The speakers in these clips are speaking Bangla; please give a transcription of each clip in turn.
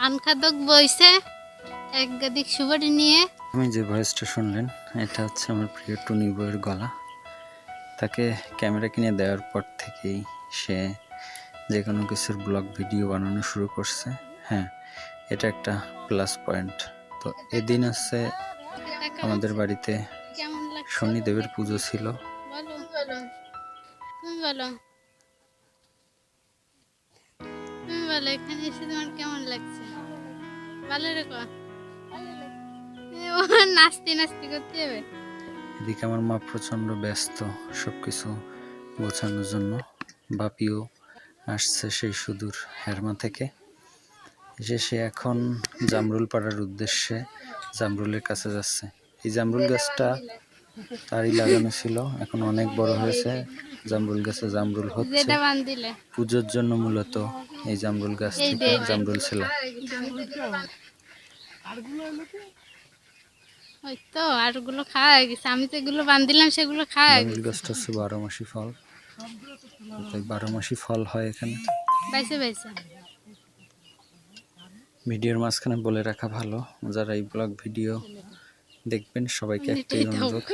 পান খাদক বইছে এক গাদিক সুপারি নিয়ে। আমি যে ভয়েসটা শুনলেন এটা হচ্ছে আমার প্রিয় টুনি বইয়ের গলা। তাকে ক্যামেরা কিনে দেওয়ার পর থেকেই সে যে কোনো কিছুর ব্লগ ভিডিও বানানো শুরু করছে। হ্যাঁ, এটা একটা প্লাস পয়েন্ট। তো এদিন হচ্ছে আমাদের বাড়িতে কেমন লাগছে শনিদেবের পুজো ছিল। বলো বলো তুমি বলো তুমি বলো এখানে এসে তোমার কেমন লাগছে? ভালো রে কো নাচতে নাচতে করতে হবে। এদিকে আমার মা প্রচণ্ড ব্যস্ত সবকিছু গোছানোর জন্য। বাপিও আসছে সেই সুদূর হেরমা থেকে, এসে সে এখন জামরুল পাড়ার উদ্দেশ্যে জামরুলের কাছে যাচ্ছে। এই জামরুল গাছটা তারই লাগানো ছিল, এখন অনেক বড় হয়েছে। জামরুল গাছে জামরুল হচ্ছে। যেটা বান্ধিলে পুজোর জন্য মূলত এই জামরুল গাছ এই থেকে জামরুল ছিল। ওই তো আরগুলো খাওয়া হয়ে গেছে, আমি তো এগুলো বান্ধিলাম সেগুলো খাওয়া হয়ে জামরুল গেছে। গাছটা হচ্ছে 12 মাসি ফল, তাই 12 মাসি ফল হয় এখানে। বাইসে বাইসে ভিডিওর মাঝখানে বলে রাখা ভালো, যারা এই ব্লগ ভিডিও দেখবেন সবাইকে একটাই অনুরোধ,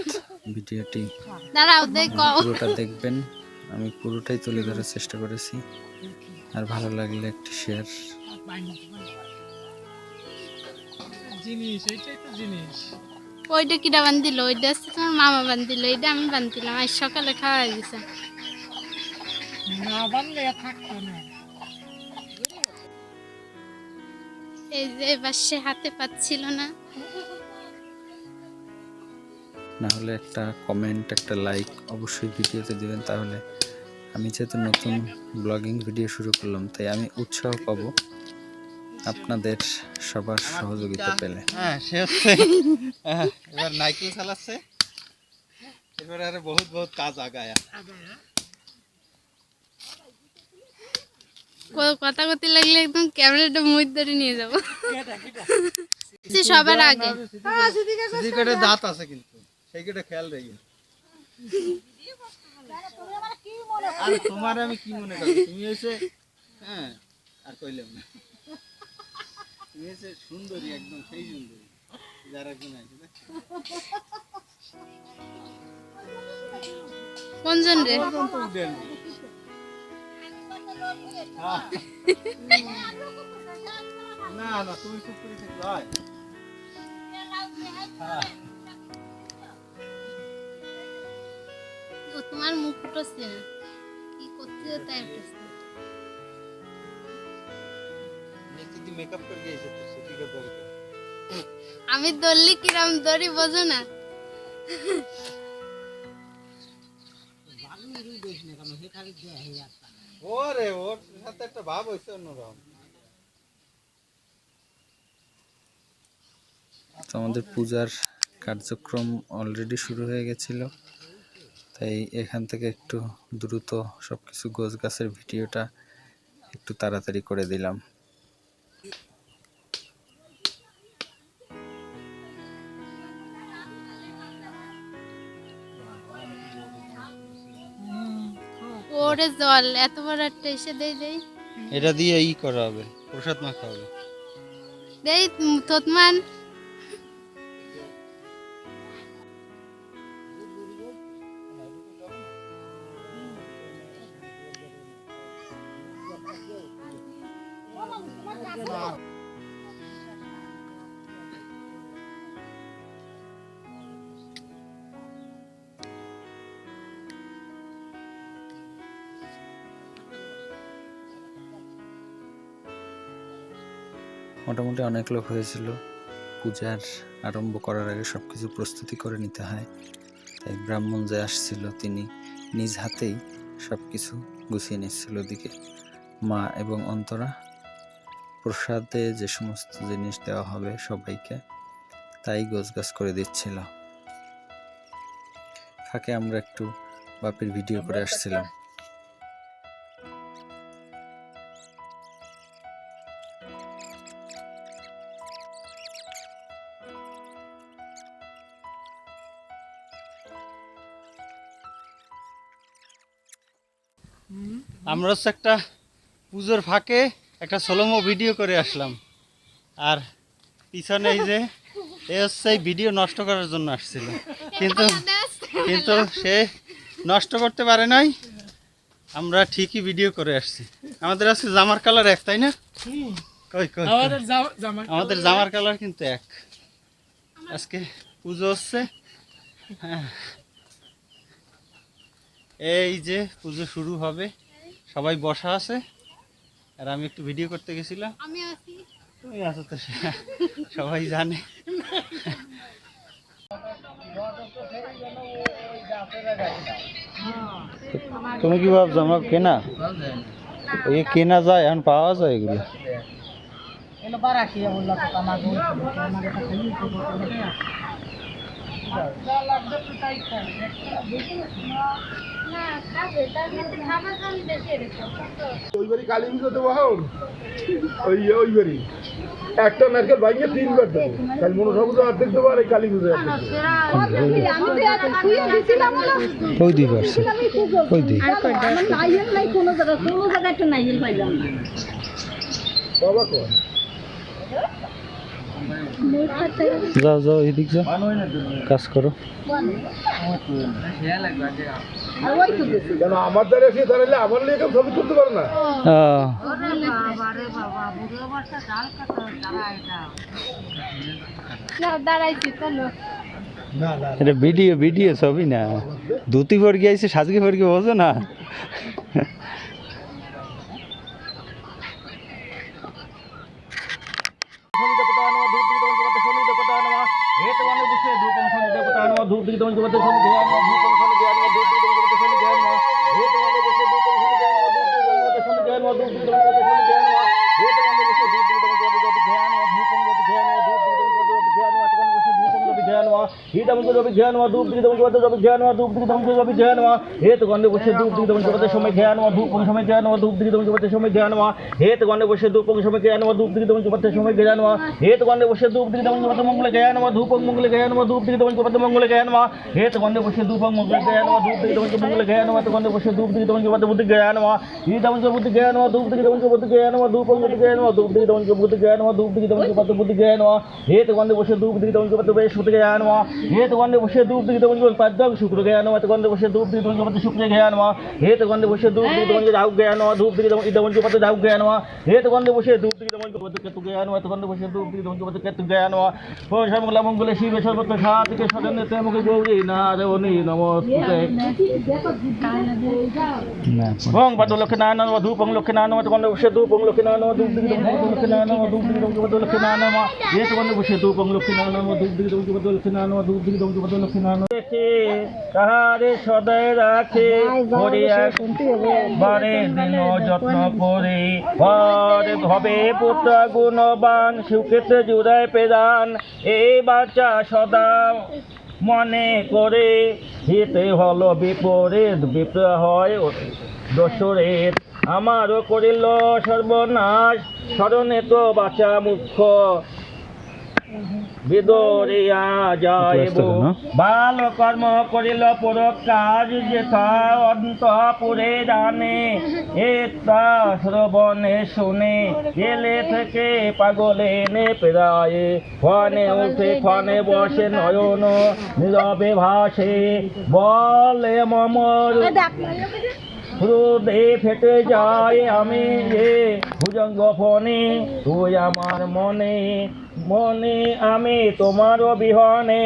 ভিডিওটি দাঁড়াও দেখো পুরোটা দেখবেন। আমি পুরোটাই তুলে ধরার চেষ্টা করেছি, আর ভালো লাগলে একটি শেয়ার। ওইটা কিরা বান্ধিল? ওইটা হচ্ছে তোমার মামা বান্ধিল, এইটা আমি বান্ধিলাম আজ সকালে খাওয়া হয়ে গেছে। এই যে এবার সে হাতে পাচ্ছিল না। না হলে একটা কমেন্ট, একটা লাইক অবশ্যই ভিডিওতে দিবেন, তাহলে আমি যেহেতু নতুন ব্লগিং ভিডিও শুরু করলাম তাই আমি উৎসাহ পাবো আপনাদের সবার সহযোগিতা পেলে। হ্যাঁ, সে হচ্ছে এবার নাইকেল চালাচ্ছে, এবার আরে বহুত বহুত কাজ আগায়া। কথা করতে লাগলে একদম ক্যামেরাটা মুখ ধরে নিয়ে যাবো সবার আগে। সিদিকেটে দাঁত আছে কিন্তু সেই কেটে খেয়াল রাখি। আর তোমার আমি কি মনে করি, তুমি এসে হ্যাঁ আর কইলাম না, তুমি এসে সুন্দরী, একদম সেই সুন্দরী যার একজন আছে না। কোনজন রে? না না, তুমি চুপ করে থাকো। হয় ও তোমার মুখ ফুটছে না, কি করতে তাই উঠেছে। মেকআপ করে গিয়েছে তো সেদিকে দরকার। আমি দৌড়লি কিরম দড়ি বোঝো না। ওরে ওর সাথে একটা ভাব হয়েছে অন্যরকম। তো আমাদের পূজার কার্যক্রম অলরেডি শুরু হয়ে গেছিল, তাই এখান থেকে একটু দ্রুত সবকিছু গোছ গাছের ভিডিওটা একটু তাড়াতাড়ি করে দিলাম। ওরে জল এত বড় একটা এসে দেই দেই এটা দিয়ে ই করা হবে, প্রসাদ মাখা হবে। দেই তোতমান। মোটামুটি অনেক লোক হয়েছিল। পূজার আরম্ভ করার আগে সব কিছু প্রস্তুতি করে নিতে হয়, তাই ব্রাহ্মণ যে আসছিল তিনি নিজ হাতেই সব কিছু গুছিয়ে নিচ্ছিল। ওদিকে মা এবং অন্তরা প্রসাদে যে সমস্ত জিনিস দেওয়া হবে সবাইকে তাই গোছগাছ করে দিচ্ছিল। ফাঁকে আমরা একটু বাপের ভিডিও করে আসছিলাম। আমরা হচ্ছে একটা পুজোর ফাঁকে একটা সোলোমো ভিডিও করে আসলাম। আর পিছনে এই যে এ হচ্ছে এই ভিডিও নষ্ট করার জন্য আসছিল, কিন্তু কিন্তু সে নষ্ট করতে পারে নাই। আমরা ঠিকই ভিডিও করে আসছি। আমাদের আজকে জামার কালার এক, তাই না? কই কই আমাদের জামার কালার কিন্তু এক। আজকে পুজো হচ্ছে, হ্যাঁ এই যে পুজো শুরু হবে, সবাই বসা আছে আর আমি একটু ভিডিও করতে গেছিলাম। আমি আছি। তুমি আছো তো, সবাই জানে। তুমি কি ভাবছো আমরা কেনা? ওই কেনা যায়, এখন পাওয়া যায় এগুলো। ওইবারই কালী পুজো দেবো, ওইবারই একটা নারকেল ভাঙিয়ে 3 বার দেবো। কাল মনসা পুজো অর্ধেক দেবো, আর এই কালী পুজো ওই দুই পারছে, ওই দুই বাবা কর। যাও যাও এদিক যাও, কাজ করো। কেন আমার দ্বারা এসে দাঁড়ালে আমার নিয়ে কেউ ছবি তুলতে পারে না? দাঁড়াইছি চলো। এটা ভিডিও ভিডিও ছবি না, ধুতি পর গিয়েছে সাজকে পর গিয়ে বোঝো না। মঙ্গলে শিবে সর্বত্র সাধিকে সজনেতে মুখে গৌরী নারায়ণী নমস্তুতে। ওং পদ লক্ষ্মীনারায়ণ নমঃ ধূপং লক্ষ্মীনারায়ণ নমঃ গন্ধ বসে ধূপং লক্ষ্মীনারায়ণ নমঃ ধূপ দিকে লক্ষ্মীনারায়ণ নমঃ ধূপ দিকে লক্ষ্মীনারায়ণ নমঃ এত গন্ধ বসে ধূপং লক্ষ্মীনারায়ণ নমঃ ধূপ দিকে লক্ষ্মীনারায়ণ নমঃ ধূপ দিকে লক্ষ্মীনারায়ণ দেখে তাহারে সদায় রাখে হরিয়া বারে দিন যত্ন করে ঘরে হবে পুত্র গুণবান সুখেতে জুড়ায় পেদান এই বাচ্চা সদা মনে করে হিতে হলো বিপরীত বিপ্র হয় দোসরের আমারও করিল সর্বনাশ স্মরণে তো বাঁচা মুখ্য বিদরিয়া যাইব বাল কর্ম করিল পর কাজ যেথা অন্তপুরে জানে এটা শ্রবণে শুনে এলে থেকে পাগলে নে প্রায় ক্ষণে উঠে ক্ষণে বসে নয়ন নীরবে ভাসে বলে মমর হৃদয়ে ফেটে যায় আমি যে ভুজঙ্গ ফণে তুই আমার মনে মনে আমি তোমার বিহনে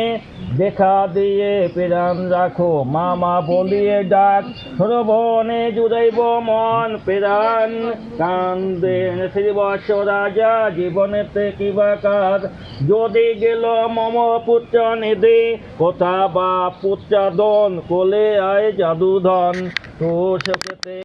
দেখা দিয়ে প্রাণ রাখো মামা বলিয়ে ডাক শ্রবণে জুড়াইব মন প্রাণ কান্দেন শ্রীবৎস রাজা জীবনেতে কিবা কাজ যদি গেল মম পুত্র নিধি কোথা বা পুত্রাদন কোলে আয় জাদুধন তো সেতে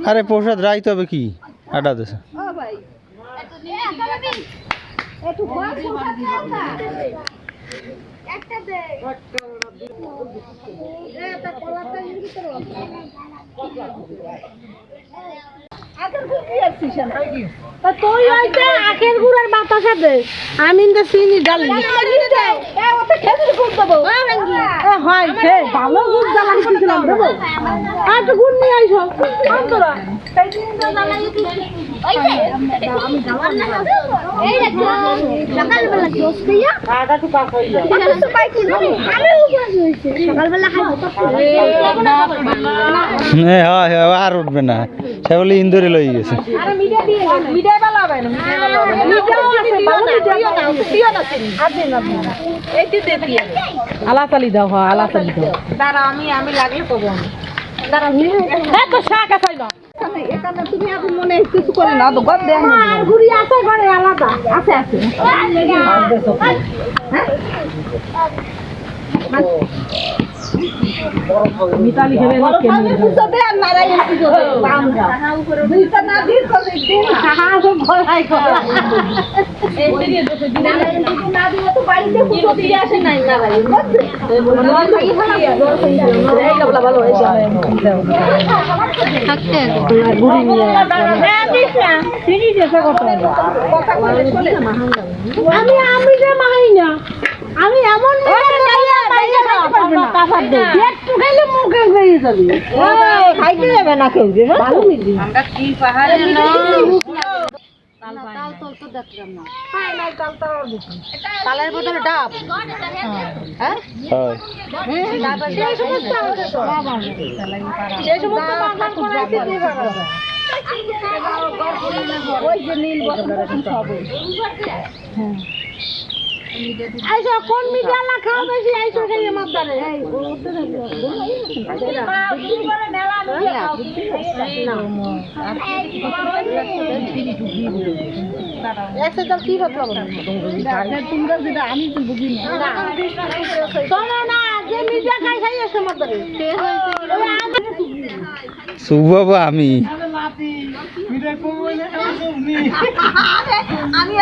আরে প্রসাদ রাইতে হবে কি আটা দেশে তুই হইতে আখের গুড়ের বাতাসা দে আমি চিনি ডালি হয় সে ভালো গুড় জ্বালা দিয়েছিলাম দেবো আর তো গুড় নিয়ে আইসো তোরা আর উঠবে না সে বলে ইন্দুরে লই গেছে আলাতালি দাও হ্যাঁ আলাতালি দাও দাঁড়া আমি লাগলে কবো তো শাক আছে না এখানে তুমি এখন মনে কিছু করে না তো গদ দেন আর ঘুরি আছে ঘরে আলাদা আছে আছে মিতালি খেলে না কেন বুঝতে দে আর নারায়ণ পুজো আমরা দুইটা না দিই তো দিন সাহা সব ভয় করে এই দিয়ে দুটো দিন নারায়ণ পুজো না দিলে তো বাড়িতে পুজো দিয়ে আসে নাই নারায়ণ বুঝছে এই ডাবলা ভালো হয়ে যাবে থাকতে বুড়ি নিয়ে হ্যাঁ দিস না চিনি যেতে কত কথা বলে চলে আমি যে মাই না আমি এমন একটু খাইলে মুখে হয়ে যাবে খাইতে যাবে না কেউ ভালো মিলি আমরা কি পাহাড়ে তালের বদলে ডাব হ্যাঁ সেই সমস্ত বাগান করেছি ওই যে নীল আইসো কোন মিডিয়া না খাও বেশি আইসো খাইয়ে মাতারে সুবাবা আমি আমি